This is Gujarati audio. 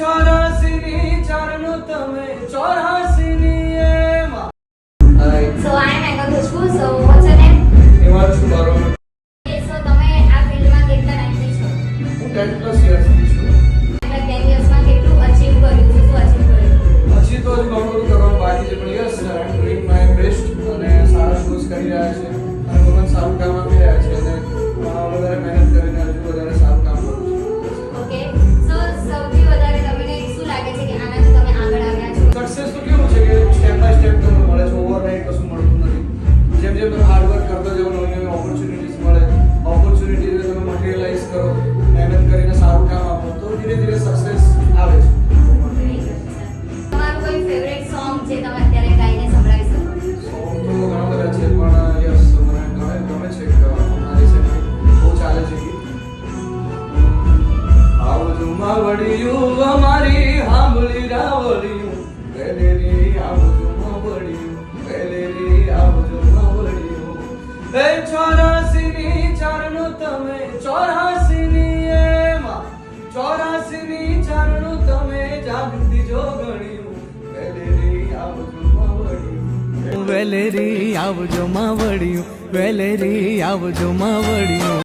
84 ની 4 નો તમે 84 ની એમાં. So I am Megha Khushbu. So what's your name? એમાં છું બારો. Okay, so તમે આ ફિલ્ડમાં કેટલા ટાઈમથી છો? હું 10+ યર્સથી છું. અને 10 યર્સમાં કેટલું અચીવ કર્યું છે? શું અચીવ કર્યું? હજી તો હજુ ઘણું બધું કરવાનું બાકી છે પણ yes I am doing my best અને સારા શોઝ કરી રહ્યા છે અને ભગવાન સારું કામ આપી રહ્યા છે અને વધારે મહેનત કરીને હજુ વધારે સારું કામ કરું છું. Okay, so સૌથી વધારે તમને શું લાગે છે કે આનાથી તમે આગળ આવ્યા છો? સક્સેસ તો કેવું છે કે સ્ટેપ બાય સ્ટેપ તમને મળે છે, ઓવરનાઇટ કશું મળતું નથી. જેમ જેમ તમે હાર્ડ વર્ક કરતા જાઓ નવી નવી ઓપોર્ચ્યુનિટીઝ મળે, ઓપોર્ચ્યુનિટીઝને તમે મટીરિયલાઇઝ કરો, મહેનત કરીને સારું કામ આપો તો ધીરે ધીરે સક્સેસ આવે છે. તમારું કોઈ ફેવરેટ સોંગ જે તમે અત્યારે ગાઈને સંભળાવી શકો? સોંગ તો ઘણા બધા છે પણ યસ મને ગમે છે કે મારી સાથે બહુ ચાલે છે ગીત. આવજો માવડિયું અમારી હાંભળી રાવડિયું વેલેરી આવજો માવડિયું વેલેરી આવજો માવડિયું. 84 ની 4 નો તમે 84 ની એમાં 84 ની 4 નો તમે જાગતી જો ગણ્યું વેલેરી આવજો માવડિયું વેલેરી આવજો માવડિયું વેલેરી આવજો માવડિયું.